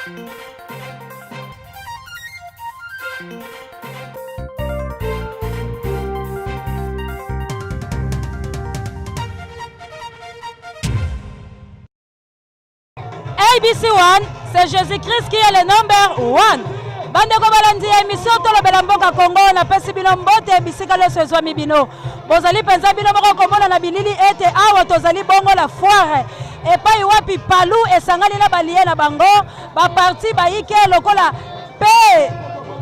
ABC One, c'est Jésus-Christ qui est le number one. Bandeko balandi émission tolobela mboka Congo na pesi bino mbote bisika lo sezwami bino. Bozali penza bino moko komona na bilili ete awa tozali bongo la foire. Epai wapi palu esangani na balie na bango ba parti ba ike lokola pe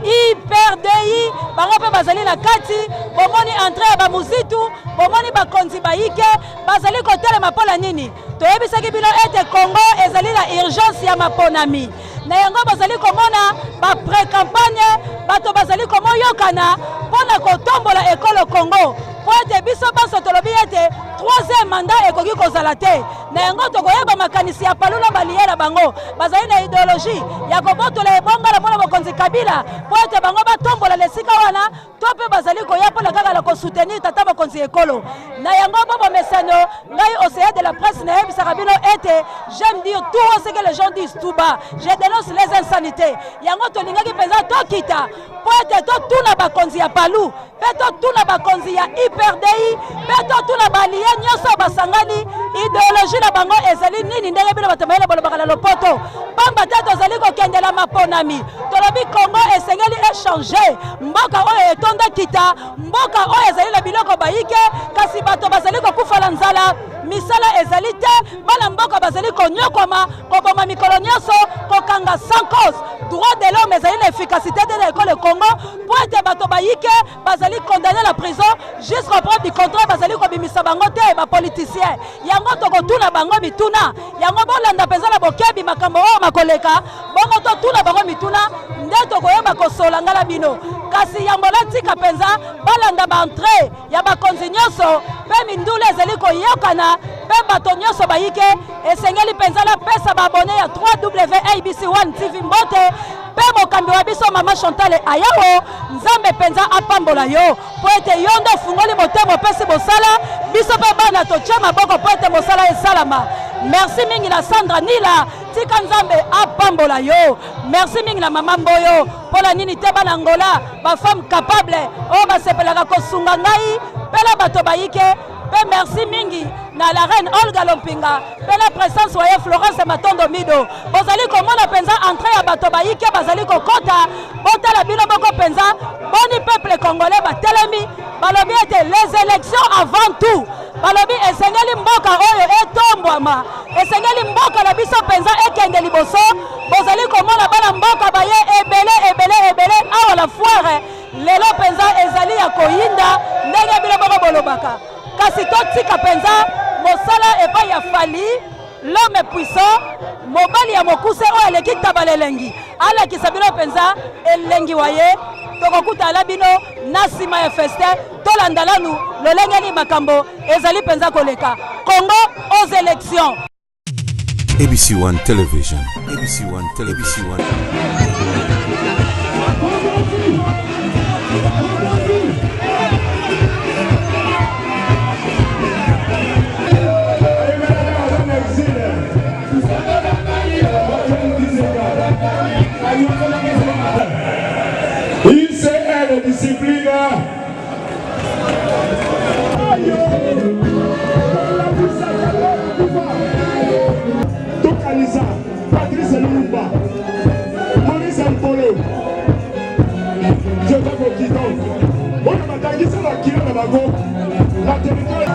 IPRDI bango pe bazali na kati bomoni entrée ba muzitu bomoni ba konzi ba ike bazali kotelema pola nini. Toyebisaki bino ete Congo ezali na urgence ya maponami. Na yango bazali komona ba pré-campagne bato bazali komoyokana pona kotombola ekolo Congo. Po ete biso baso tolobi ete 3e mandat ekoki kozala te. Na yango tokoyeba makanisi ya palula baliera bango bazali na idéologie ya kobotola ebongala pona bokonzi Kabila po ete bango batombola lesika wana to pe bazali koya pona kaka la kosoutenir tata bokonzi ekolo. Na yango bobo mesano ngai au CA de la presse na yebisaka bino ete j'aime dire tout ce que les gens disent tout bas. Je dénonce les insanités. Yango tolingaki penza tokita po ete totuna bakonzi ya palu pe totuna bakonzi ya IPRDI pe totuna balie nyonso basangani idéologie na bango ezali nini ndenge bino bato mayele bolobaka na lopoto pamba te tozali kokendela maponami tolobi Congo esengeli échanger mboka oyo etonda kita mboka oyo ezali na biloko bayike kasi bato bazali kokufala nzala misala ezali te bana mboka bazali konyokwama koboma mikolo nyonso kokanga sans cause droit de l'homme ezali na efficacité de l'école Congo po ete bato bayike bazali condamné la prison jusqu'au preuve du contrat bazali kobimisa bango te bapoliticien yango tokotuna bango mituna yango bolanda penza na bokebi makambo oyo makoleka bongo totuna bango mituna nde tokoyeba kosola ngala bino kasi yambola tika penza balanda baentrée ya bakonzi nyonso pe mindula ezali koyokana pe bato nyonso bayike esengeli penza na pesa baabone ya 3W ABC1 TV mbote pe mokambi wa biso mama Chantal ayawo nzambe penza apambola yo po ete yo ndo fungoli motema opesi bosala biso pe bana totie maboko po ete mosala esalama. Merci mingi na Sandra Nila tika nzambe apambola yo. Merci mingi na mama Mboyo pola nini te bana Angola ba femme capable o basepelaka kosunga ngai pela bato bayike pe merci mingi na la reine Olga Lompinga pe la présence wa Florence Matondo Mido bozali komona penza entrée ya bato bayike bazali kokota botala bino boko penza boni peuple congolais batelemi balobi ete les élections avant tout balobi esengeli mboka oyo etombwama esengeli mboka na biso penza ekende liboso bozali komona bana mboka baye ebele awa la foire lelo penza ezali ya koyinda ndenge bino boko bolobaka kasi totika penza mosala epai ya fali l'homme puissant mobali ya mokuse oyo aleki tabala elengi alakisa bino penza elengi waye tokokuta ala bino na nsima ya feste tolanda lanu lolengeli makambo ezali penza koleka Congo aux élections. ABC1 Television. ABC1 Television. ICL discipline. Tokalisa, Patrice Lumumba, Maurice Mpolo, Joseph Okidon. On a battu ça la kilo de Bago, la territoire.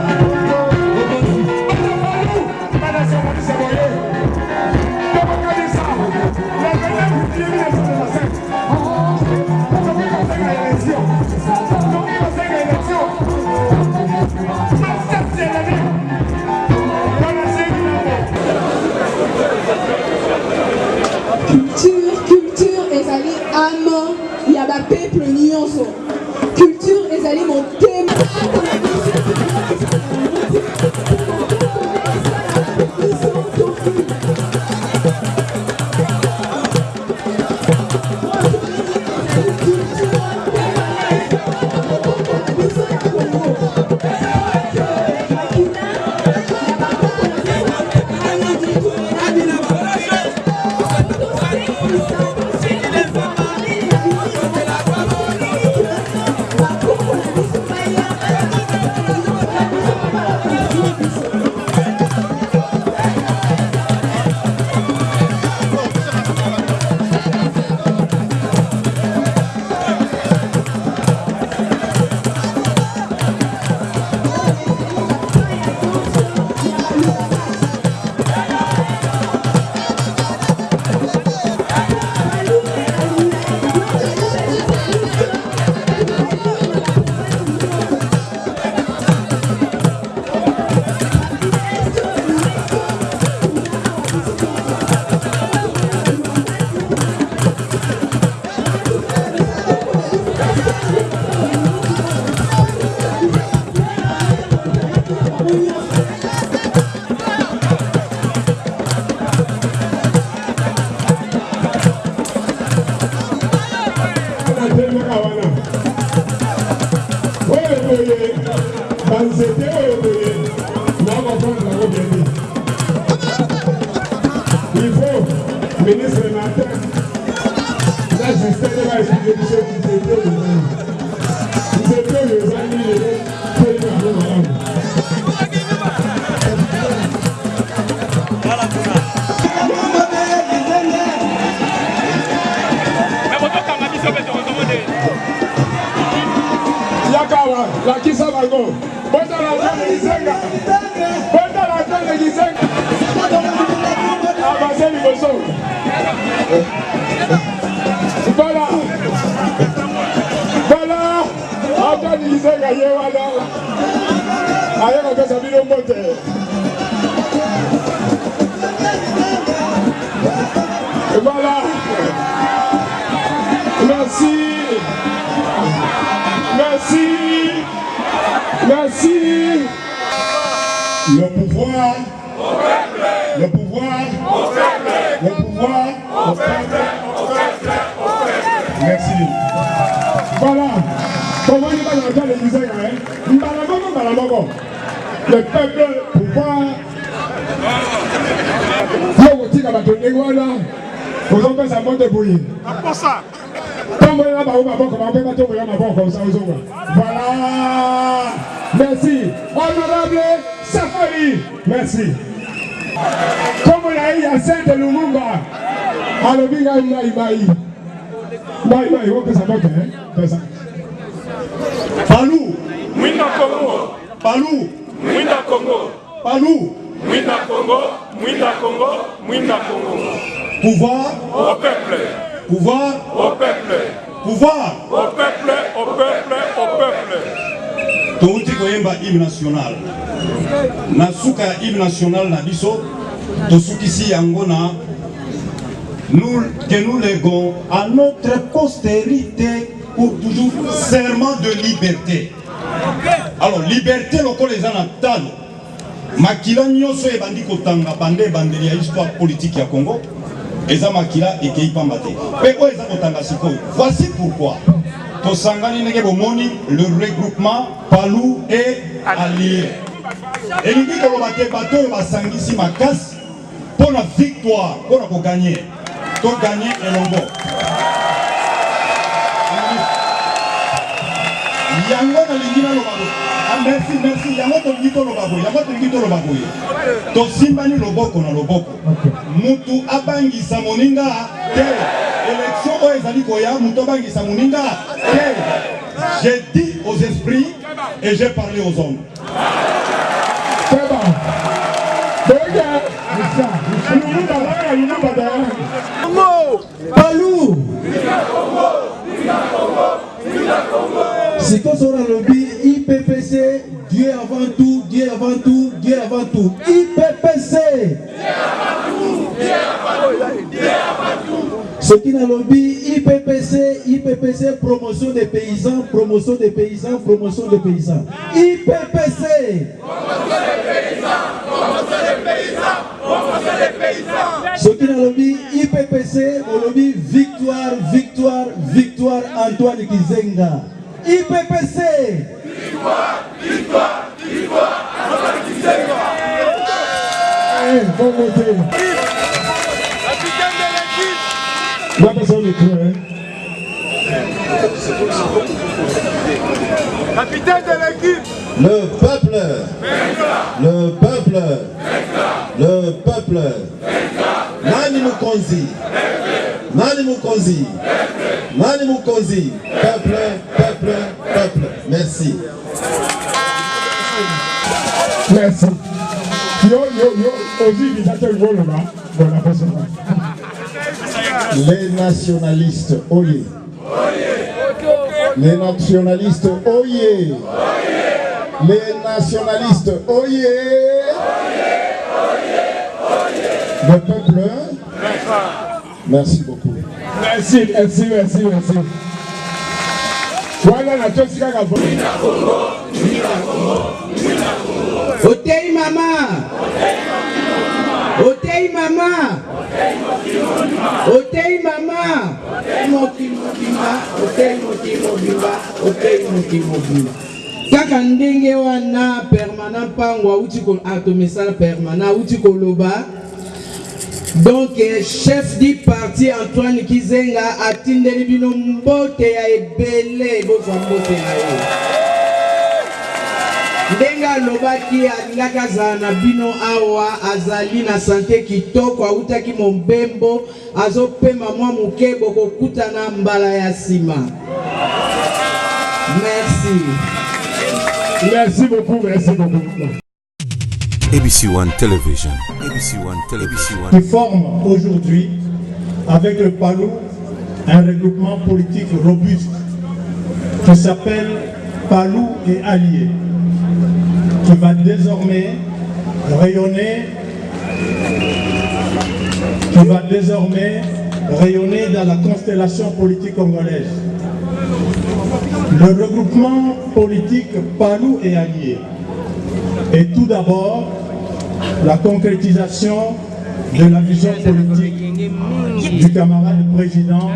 Culture ezali âme ya ba peuple nyonso. Culture ezali motema. boye, banzete oyo boye, na comprendre la robe bien. Il faut, ministre Martin, la justice va expliquer tout ce qui s'est fait. Vous êtes les amis, les Yakawa, la Kisa Bago, Bota la Tane Gizenga, Bota la Tane Gizenga, Avancez les besoins. Voilà, voilà, Antoine Gizenga, Yewala, Aïe, on fait sa vidéo montée. Voilà, merci. Merci. Merci. Le pouvoir. Le pouvoir. Le pouvoir. Merci. Voilà. Comment il va dans le disait, le peuple pouvoir. Vous avez sa monte de bouillie. Pour ça. Voilà. Merci. Honorable Safari. Merci. Comme on a eu à Saint-Lumumba. Alors, il y a Palou. Mwinda Congo. Palou. Mwinda Congo. Palou. Mwinda Congo. Mwinda Congo. Mwinda Congo. Pouvoir au peuple. Pouvoir au peuple. Pouvoir au peuple, au peuple, au peuple. Touti koyemba hymne national. Nasuka hymne national na biso. Tosukisi yangona. Que nous léguons à notre postérité pour toujours serment de liberté. Alors liberté loko les anatalo. Makila nyoso e bandi kotanga bande bandeli ya histoire politique ya Congo. Eza makila et kei pambate. Peko eza kotanga sikoyo. Voici pourquoi. Tosangani nege bomoni le regroupement Palou et Alliés. Et nous dit que le bateau va sangisi makas pour la victoire, pour la gagner. Pour gagner et l'ombo. Yango na lingina lobago. Ah merci, merci. Yango to ngito lobago. Yango to ngito lobago. To simbani loboko na loboko. Mutu abangisa moninga te. Élection o ezali koya mutu abangisa moninga te. J'ai dit aux esprits et j'ai parlé aux hommes. C'est bon. Palou. C'est quoi son lobby IPPC, Dieu avant tout, Dieu avant tout, Dieu avant tout. IPPC. Ce qui n'a lobby IPPC, IPPC, promotion des paysans, promotion des paysans, promotion des paysans. IPPC. Ce qui n'a lobby IPPC, au lobby victoire, victoire, victoire Antoine Gizenga. IPPC. Victoire, victoire, victoire Antoine Gizenga. Bon côté. La personne de toi, hein? Capitaine de l'équipe. Le peuple. Le peuple. Le peuple. Nani Mukonzi. Nani Mukonzi. Nani Mukonzi. Peuple, peuple, peuple. Merci. Merci. Yo, aussi, il a fait le bon là. Voilà, personne. Les nationalistes, oyez. Les nationalistes, oyez. Les nationalistes, oyez. Le peuple. Merci beaucoup. Merci, merci, merci, merci. Voilà la chose qui a gagné. Otei mama. Otei mama. Otei mama. Otei motimo bimba. Otei motimo bimba. Kaka ndenge wana permanent pangwa uti ko atomesala permanent uti ko loba. Donc chef du parti Antoine Gizenga atindeli bino mbote ya ebele bozwa mbote na ye. Ndenga lobaki alingaka zana bino awa azali na santé kitoko autaki mombembo azopema mwa mukebo kokutana mbala ya sima. Merci. Merci beaucoup, merci beaucoup. ABC One Television. ABC One Television. Qui forme aujourd'hui avec le PALU un regroupement politique robuste qui s'appelle PALU et Alliés, qui va désormais rayonner dans la constellation politique congolaise. Le regroupement politique PALU et Alliés est tout d'abord la concrétisation de la vision politique du camarade président,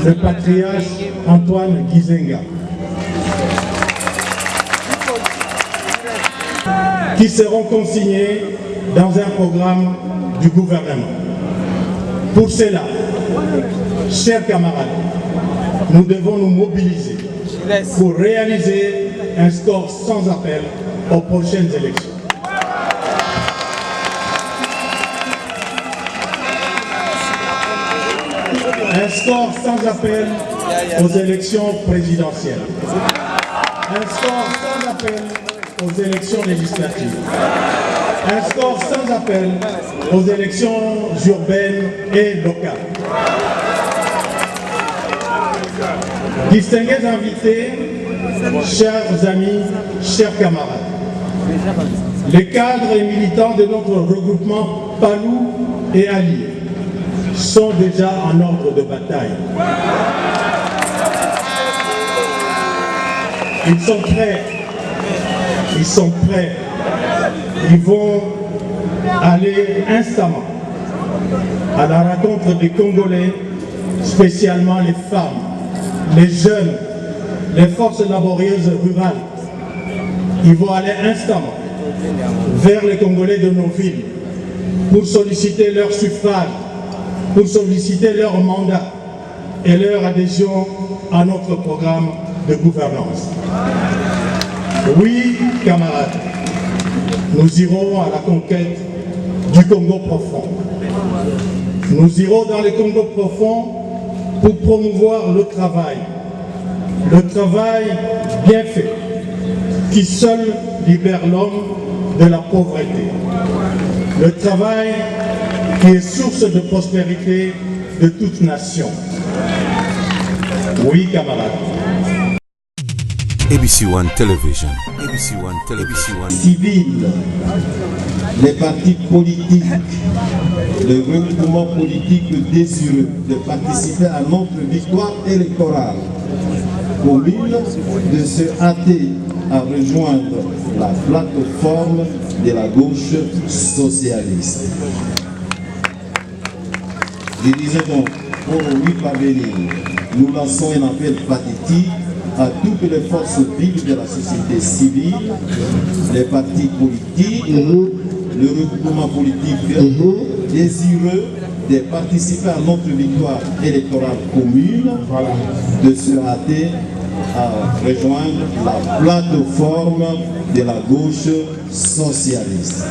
le patriarche Antoine Gizenga, qui seront consignés dans un programme du gouvernement. Pour cela, chers camarades, nous devons nous mobiliser pour réaliser un score sans appel aux prochaines élections. Un score sans appel aux élections présidentielles. Un score sans appel aux élections législatives. Un score sans appel aux élections urbaines et locales. Distingués invités, chers amis, chers camarades, les cadres et militants de notre regroupement PALU et Alliés sont déjà en ordre de bataille. Ils sont prêts. Ils vont aller instamment à la rencontre des Congolais, spécialement les femmes, les jeunes, les forces laborieuses rurales. Ils vont aller instamment vers les Congolais de nos villes pour solliciter leur suffrage, pour solliciter leur mandat et leur adhésion à notre programme de gouvernance. Oui, camarades, nous irons à la conquête du Congo profond. Nous irons dans les Congos profonds pour promouvoir le travail bien fait, qui seul libère l'homme de la pauvreté. Le travail qui est source de prospérité de toute nation. Oui, camarades. ABC One Television. ABC One Television. Civils, les partis politiques, le regroupement politique désireux de participer à notre victoire électorale commune, de se hâter à rejoindre la plateforme de la gauche socialiste. Je disais donc, pour lui parvenir, nous lançons un appel pathétique à toutes les forces vives de la société civile, les partis politiques, le regroupement politique désireux de participer à notre victoire électorale commune, de se hâter à rejoindre la plateforme de la gauche socialiste.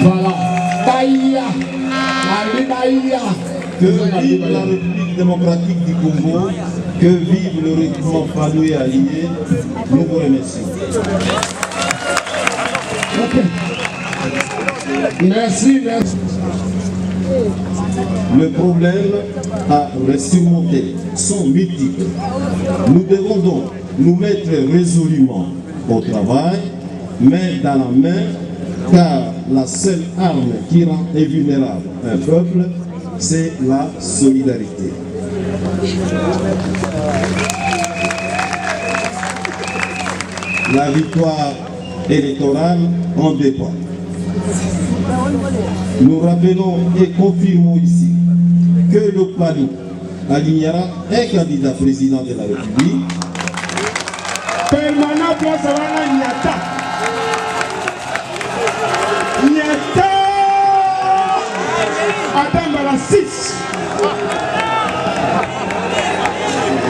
Voilà. Que vive la République démocratique du Congo, que vive le regroupement PALU et Alliés, nous vous remercions. Merci. Le problème à surmonter sont multiples. Nous devons donc nous mettre résolument au travail, main dans la main, car la seule arme qui rend invulnérable un peuple, c'est la solidarité. La victoire électorale en dépend. Nous rappelons et confirmons ici que le PALU alignera un candidat président de la République permanent place wana nyata. Nyata. Attends la 6.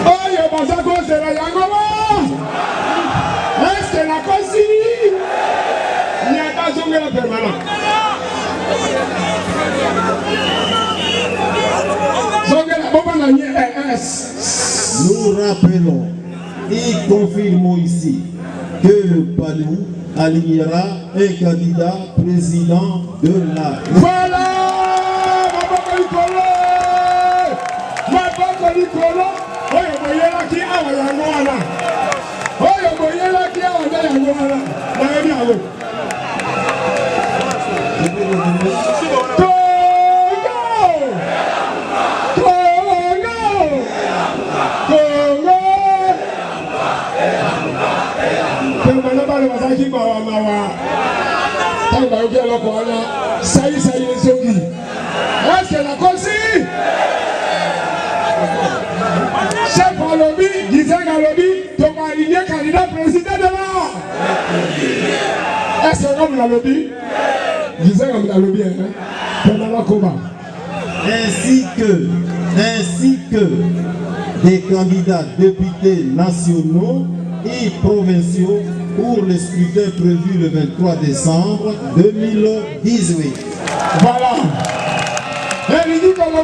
Oh yo bazako c'est la yangola. Est-ce que la cosine nyata zongela permanent. Nous rappelons et confirmons ici que le Palou alignera un candidat président de la République. Voilà! Ça y est, est-ce que la consigne? Chef à lobby, disant à lobby, tu vas aligner candidat président de la. Est-ce que comme la lobby? Disant comme la lobby, pendant le combat. Ainsi que des candidats députés nationaux et provinciaux pour le scrutin prévu le 23 décembre 2018. Voilà. Et il dit que le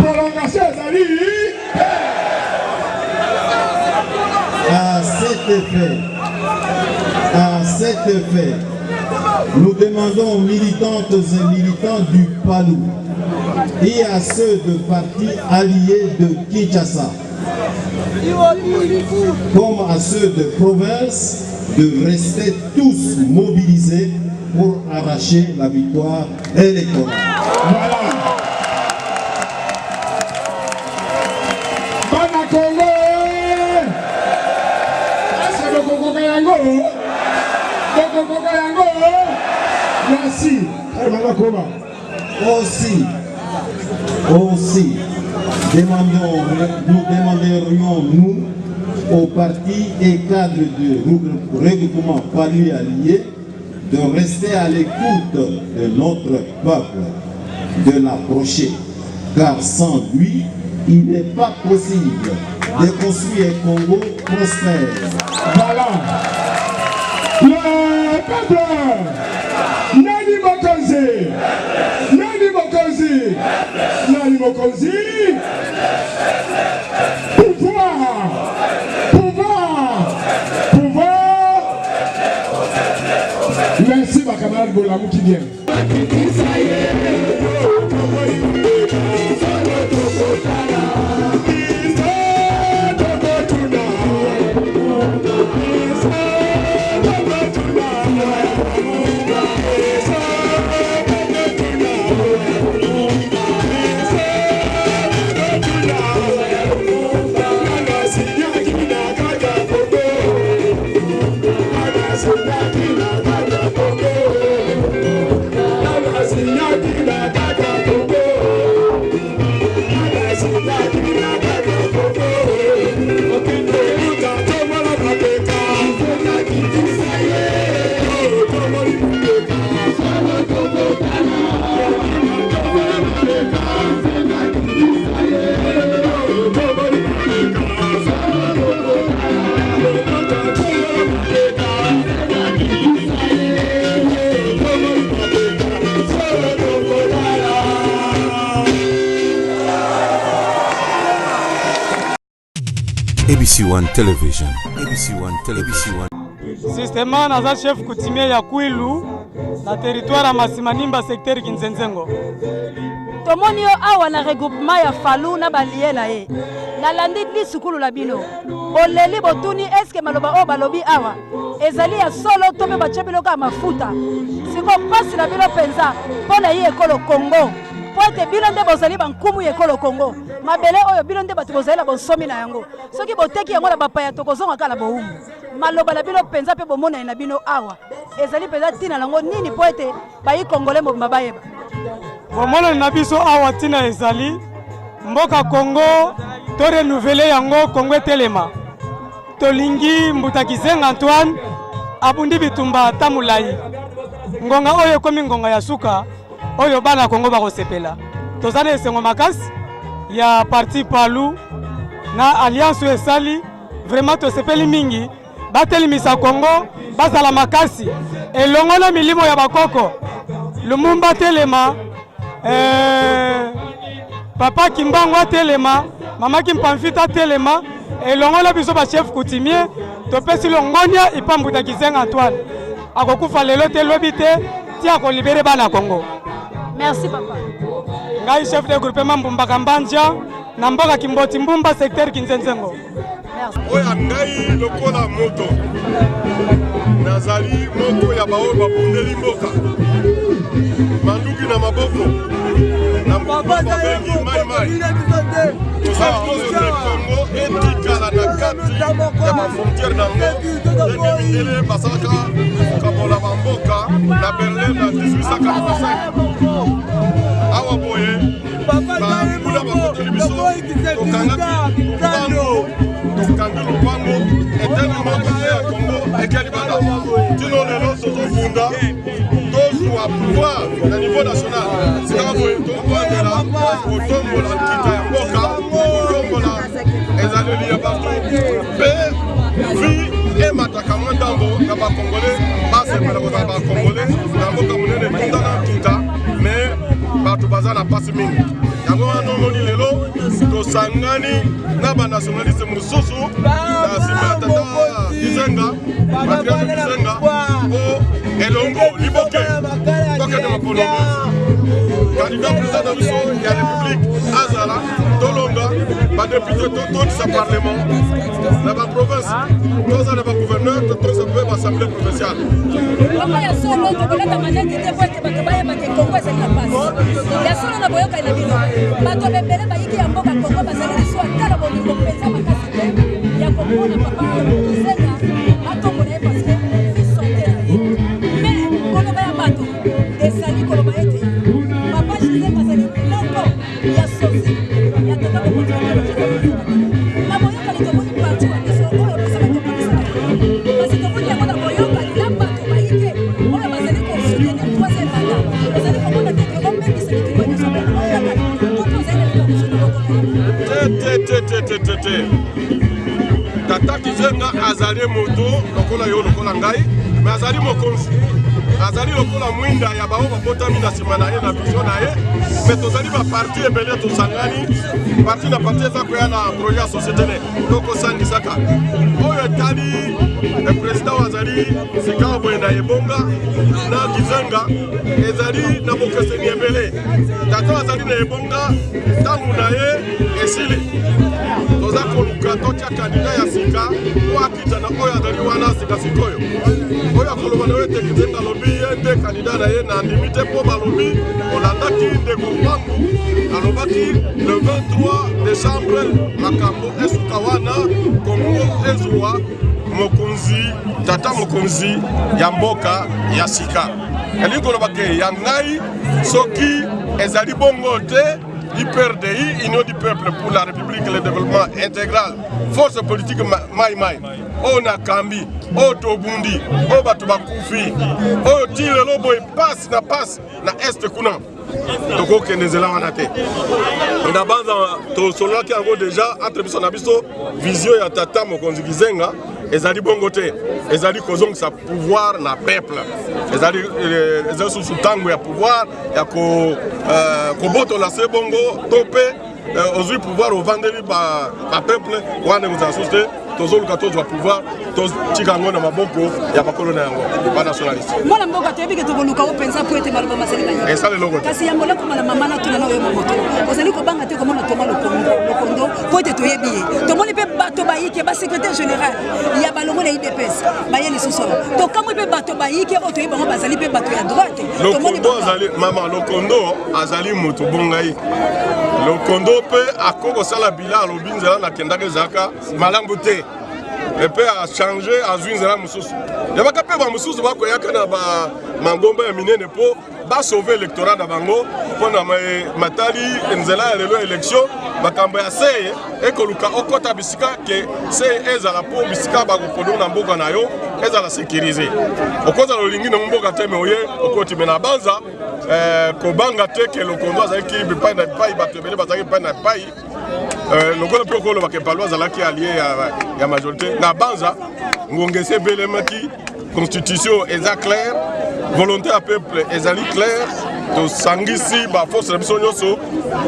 prolongation, à cet effet, nous demandons aux militantes et militants du Palou et à ceux de partis alliés de Kinshasa, comme à ceux de province, de rester tous mobilisés pour arracher la victoire électorale. Voilà. Bana Congo. Est-ce que le Congo Kayango? Le Congo Kayango? Merci. Aussi, nous demanderions, nous, aux partis et cadres de regroupement Palou alliés, de rester à l'écoute de notre peuple, de l'approcher, car sans lui, il n'est pas possible de construire un Congo prospère. Voilà. Le peuple, Nani Mokonzi, Nani Mokonzi, Nani Mokonzi, pouvoir, pouvoir, pouvoir. Merci ma camarade Bolamou qui vient. ABC One Television. ABC One Television. Systema naza chef coutumier ya Kwilu na territoire ya Masimanimba secteur Kinzenzengo. Tomoni yo awa na regroupement ya Falu na balie na ye. Na landi lisukulu la bino. Oleli botuni eske maloba o balobi awa. Ezali ya solo tobe bachebilo ka mafuta. Siko pasi na bino penza pona ye ekolo Congo. Poete bino nde bozali bankumu ekolo Congo. Mabele oyo bino nde batu bozali la bonsomi na yango. Soki boteki yango na bapaya tokozonga kala bohumu. Maloba la bino penza pe bomona na bino awa. Ezali penza tina nango nini poete bayi Congolais mobimba bayeba. Bomona na biso awa tina ezali mboka Congo to renouveler yango Congo telema. tolingi Mbutakizenga Antoine abundi bitumba tamulai ngonga oyo komi ngonga ya suka oyo bana Kongo bakosepela tozana esengo makasi ya parti palu na alliance esali vraiment tosepeli mingi batelimisa Kongo bazala makasi elongola milimo ya bakoko Lumumba telema papa Kimbango telema mama Kimpamfita telema elongola biso ba chef coutumier topesi longonia ipa Mbutakizenga Antoine akokufa lelo te lobi te ti akolibere bana Kongo. Merci papa. Ngai chef de groupement Mbumbaka Mbanja na mboka Kimboti Mbumba secteur Kinzenzengo. Merci. Oya ngai lokola moto nazali moko ya bao babundeli mboka manduki na maboko na papa bengi mai tozali Kongo etikala na kati ya bafrontiere nango emimindele basalaka kabola bamboka na Berlin na 1845 awa boye bambula bakoteli biso tokangaki lupango eteni moko te ya Kongo ekeli bana tino lelo tozofunda tozwa pouvoir na niveau national sika boye tokondela kotombola nkita ya mboka kotombola ezaleli ya bato mpe vi emataka mwa ndambo na bakongole basepela kozala bakongole na mboka monene tundana tuta me bato baza na pasi mingi yango wana omoni lelo tosangani na banationaliste mosusu na nsima ya tata Kizenga patriarche Kizenga po elongo liboke tokende mapolongo candidat président na biso ya république azala tolonga badepute totondisa parlement na baprovince toza na bagouverneur totoza mpe baassemblée provinciale mama ya solo tokolata maneti te po ete bato bayebake Kongo ezali na pasi ya solo na boyoka na bino bato bebele bayiki ya mboka Kongo bazali liso atala bolingo mpenza makasi te ya komona papa Kizenga atombola ye parce que fils santé na ye mais koloba ya bato ezali koloba ete papa Kizenga azali moko ya sosi ya tata bokonzi na boyokani tomoni parti wa biso oyo biso batokomisaka parce que tomoni yango na boyokani na bato bayike oyo bazali kosoutenir troisième mandat bazali komona te ke omemisa likibo nyonso boyokani toto ozali na likambo te tata Kizenga azali moto lokola yo lokola ngai me azali mokonzi azali lokola mwinda ya bao babotami na nsima na ye na vision na ye me tozali baparti ebele tosangani parti na parti eza koya na projet ya société ne tokosangisaka oyo etali président oyo azali sika boye na ebonga na Kizenga ezali na bokeseni ebele tata azali na ebonga ntango na ye esili toza koluka totya kandida ya sika po akita na oyo azali wana sika sikoyo oyo akoloba na oyo ete Kizenga alobi ye nde kandida na ye na ndimi te mpo balobi olandaki ndeko mbangu alobaki le 23 décembre makambo esuka wana Kongo ezwa mokonzi tata mokonzi ya mboka ya sika elingi koloba ke ya ngai soki ezali bongo te IPRDI, Union du peuple pour la République et le développement intégral, force politique Mai, on a Kambi, on Tobundi, on Batuba Koufi, on tire le boy passe na est kuna. Toko Kenezela Wanate. D'abord, to solo qui a déjà attribué son abisso vision ya tata mokonzi Kizenga. Ezali bongo te, ezali kozong sa pouvoir na peuple. Ezali sous tango ya pouvoir ya koboto la se bongo tope ozui pouvoir au vendeli ba peuple wana vous assustez tozo lukatozo pouvoir toz chikango na maboko ya bakolo na yango ba nationaliste. Mwana mboka te bike to koluka o pensa po ete maloma maseli ba. Esa le logo. Kasi ya molako mala mama na tuna na yo moto. Ozali ko banga te ko mona toma lokondo po ete to yebi. To moni pe bato ba yike ba secrétaire général ya balongo na IDPS ba yeli soso. To kamwe pe bato ba yike o to yeba ngo bazali pe bato ya droite. To moni lokondo azali mama lokondo azali moto bongai. Lokondo pe akoko sala bila lobinzela na kendake zaka malangu te. Et puis a changé à Zunzela Moussous. Il y a pas capé Moussous va koyaka na ba mangomba ya minene po ba sauver l'électorat na bango pona matali nzela lelo élection bakamba ya seye ekoluka okota bisika ke seye ezala po bisika bakokodo na mboka na yo ezala sécuriser okoza lolingi na mboka te me oye okoti mena banza kobanga te ke lokondo azaki bipai na bipai bato ebele bazaki bipai na bipai lokola mpe okoloba ke palo azalaki allié ya majorité na banza ngongese ebelemaki constitution eza claire volonté ya peuple ezali claire tosangisi baforce na biso nyonso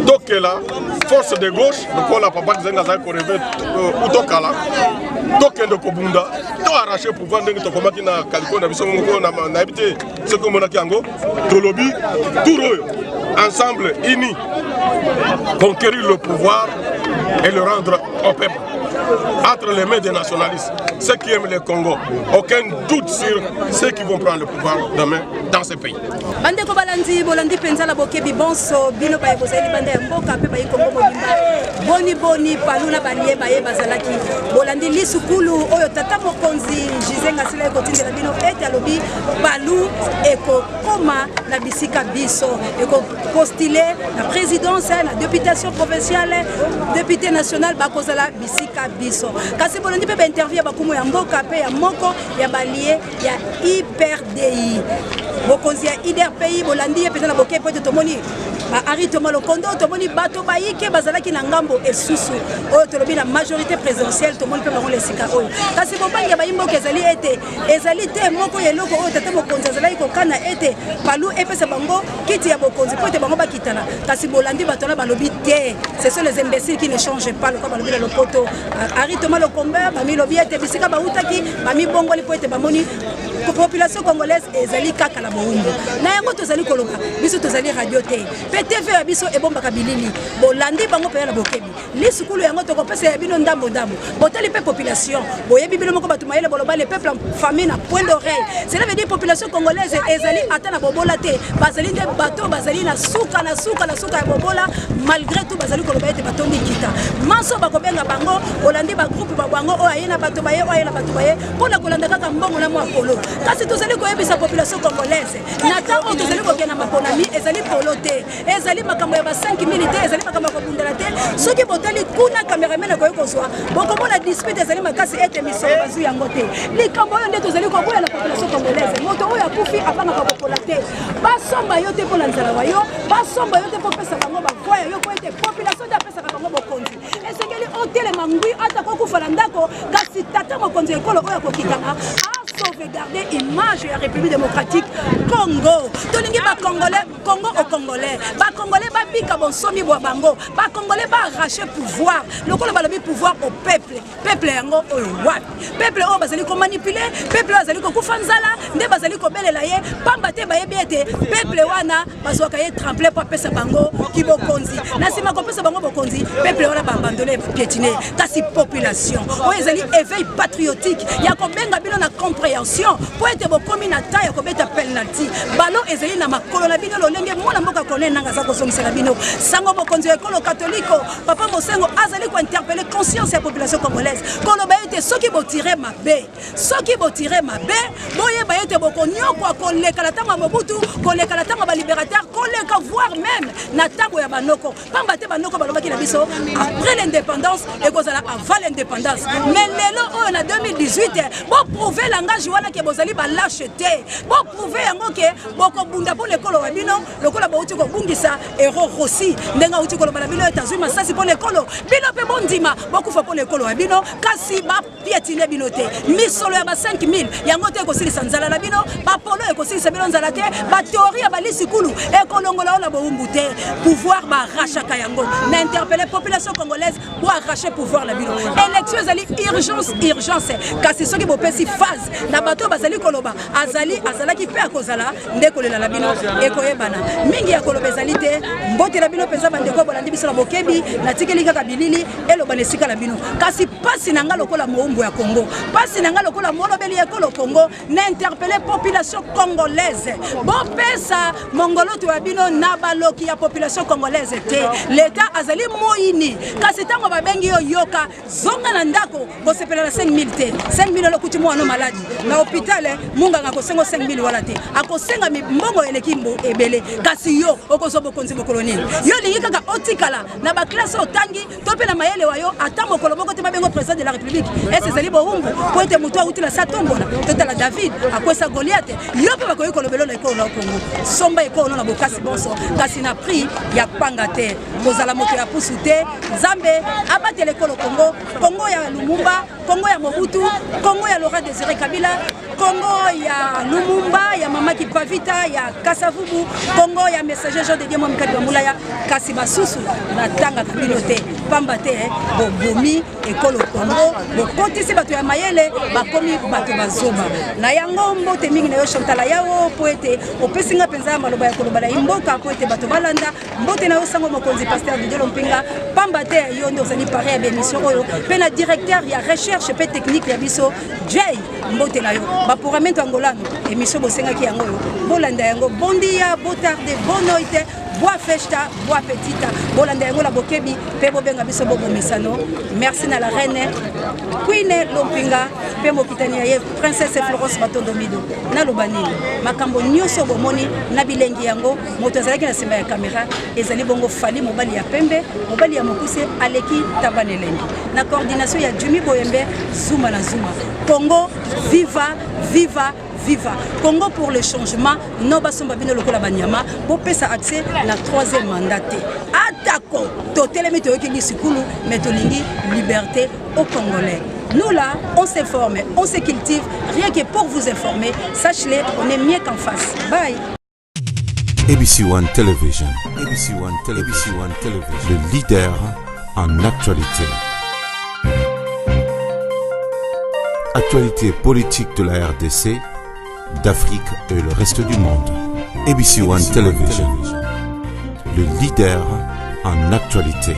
tokela force de gauche lokola papa kizenga azali koreve utokala tokende kobunda to arracher pouvoir ndenge tokomaki na kaliko na biso moko nayebi te soki omonaki yango tolobi tour oyo ensemble unis conquérir le pouvoir et le rendre au peuple entre les mains des nationalistes, ceux qui aiment le Congo. Aucun doute sur ceux qui vont prendre le pouvoir demain dans ce pays. Bandeko balandi bolandi penza la bokebi bonso bino baye bozali bande mboka pe baye Congo mobimba boni paluna balie baye bazalaki bolandi lisukulu oyo tata mokonzi Gizenga sila ekotindela bino ete alobi balu eko koma na bisika biso eko postuler la présidence la députation provinciale député national bakozala bisika biso kasi bolandi pe interview bakumu ya mboka pe ya moko ya balie ya IPRDI bokonzi ya IDRPI bolandi ye pezana boke pote tomoni Henri Thomas Lokondo tomoni bato bayike bazalaki na ngambo esusu oyo tolobi na majorité présidentielle tomoni pe bango lesika oyo kasi bobangi bayimboka ezali te moko yeloko oyo tata mokonzi azalaki kokana ete palu epesa bango kiti ya bokonzi po ete bango bakitana kasi bolandi bato na balobi te ce sont les imbéciles qui ne changent pas lokola balobi na lopoto Henri Thomas Lokondo bami lobi ete bisika bautaki bami bongoli po ete bamoni population congolaise ezali kaka na boumbo na yango tozali koloba biso tozali radio te PTV ya biso ebombaka bilili bolandi bango pe na bokebi lisukulu yango tokopesa ya bino ndambo botali pe population boyebi bino moko bato mayele boloba le peuple en famille na point d'oreille cela veut dire population congolaise ezali ata na bobola te bazali nde bato bazali na suka ya bobola malgré tout bazali koloba ete batondi kita manso bakobenga bango bolandi ba groupe bango oyo ayena bato baye pona kolanda kaka mbongo na mwa polo kasi tozali koyebisa population congolaise na tango tozali kokena maponami ezali polo te ezali makambo ya ba 5 militaires ezali makambo ya kobundela te soki botali kuna cameraman akoyi kozwa bokomona dispute ezali makasi ete misolo bazwi yango te likambo oyo nde tozali koboya na population congolaise moto oyo akufi apangaka kopola te basomba yo te mpona nzala wa yo basomba yo te mpo pesa bango bavoya yo po ete population nde apesaka bango bokonzi esengeli otelema ngwi ata kokufa na ndako kasi tata mokonzi ekolo oyo akokitanga sauvegarder image ya République démocratique Congo. Tolingi ba Congolais, Congo au Congolais. Ba Congolais ba bika bonsomi bo bango. Ba Congolais ba arracher pouvoir. Le kolo ba lobi pouvoir au peuple. Peuple yango o wapi. Peuple o bazali ko manipuler, peuple bazali ko kufanzala, nde bazali ko belela ye, pamba te ba yebiete. Peuple wana bazoka ye trembler pour pesa bango ki bokonzi. Na sima ko pesa bango bokonzi, peuple wana ba abandonner piétiner. Kasi population. O ezali éveil patriotique. Ya ko benga bino na compréhension po ete bokomi na ta ya kobeta penalty balo ezali na makolo na bino lolenge mona mboka kone nanga za kosongisela bino sango bokonzi ya ekolo katoliko papa Mosengo azali ko interpeller conscience ya population congolaise koloba ete soki botire mabe boyeba ete bokonyokwa koleka na ntango ya Mobutu koleka na ntango ya balibérateur koleka voire même na ntango ya banoko pamba te banoko balobaki na biso après l'indépendance ekozala avant l'indépendance mais lelo oyo na 2018 bo prouver langage wana ke bozali ba lâche te bo prouver yango ke boko bunda po lekolo wa bino lokola ba uti ko bungisa ero Rossi ndenga uti ko bala bino etazui masasi po lekolo bino pe bondima bokufa po lekolo wa bino kasi ba piétiner bino te misolo ya ba 5000 yango te ko silisa nzala na bino ba polo e ko silisa bino nzala te ba théorie ya ba lisikulu e ko longola na bo umbu te pouvoir ba rachaka yango na interpeller population congolaise pour arracher pouvoir la bino élection ezali urgence kasi soki bo pesi phase na bato bazali koloba azalaki pe akozala nde kolela la bino ekoyebana mingi ya koloba ezali te mbotela bino penza bandeko bolandi biso na bokebi natikeli kaka bilili eloba na esika na bino kasi pasi na nga lokola moumbu ya Congo pasi na nga lokola molobeli ya ekolo Congo na interpeller population congolaise bopesa mongoloto ya bino na baloki ya population congolaise te l'état azali moyini kasi tango babengi yo yoka zonga na ndako bosepela na 5000 te 5000 lokuti mwana maladi na hôpital munga ngakosengo 5000 wala te akosenga mbongo eleki ebele kasi yo okozo bokonzi bokoloni yo lingi kaka otikala na ba classe otangi tope na mayele wayo atambo kolomoko te mabengo président de la république et c'est zali boumbu po ete muto utila satombola totala David akwesa Goliath yo pe bakoyi kolobelo na ekolo na Congo somba ekolo na bokasi bonso kasi na prix ya panga te kozala moto ya pusu te Nzambe abatele ekolo Congo Congo ya Lumumba Congo ya Mobutu Congo ya Laurent Désiré Kabila Congo ya Lumumba ya Mama Kipavita ya Kasavubu Congo ya messager Jean de Dieu Momikadi wa Mulaya kasi basusu na tanga communauté pamba te bobomi ekolo Congo bokotisi bato ya mayele bakomi bato bazoba na yango mbote mingi na yo Chantal yao poete opesinga penza maloba ya koloba na imboka poete bato balanda mbote na yo sango mokonzi pasteur Didier Mpinga pamba te yo ndo zali pare ya émission oyo pe na directeur ya recherche pe technique ya biso Jay mbote na yo baporamento angolano émission bosengaki yango yo bolanda yango bondia botarde bonoite bois festa bois petita bolanda yango la bokebi pe bobenga biso bobomesano merci na la reine Queen Lompinga pe mokitani ya princesse Florence Batondomido na lobanini makambo nyoso bomoni na bilengi yango moto azalaki na sima ya kamera ezali bongo fali mobali ya pembe mobali ya mokuse aleki tabanelengi na coordination ya Jumi Boyembe Zuma na Zuma Congo viva viva viva Congo pour le changement no basomba bino lokola banyama bopesa accès na 3e mandat atako totelemi toyoki sikulu metolingi liberté aux Congolais. Nous là, on s'informe, on se cultive, rien que pour vous informer, sachez-le, on est mieux qu'en face. Bye. ABC One Television. ABC One Television. Le leader en actualité. Actualité politique de la RDC, d'Afrique et le reste du monde. ABC One Television. Le leader en actualité.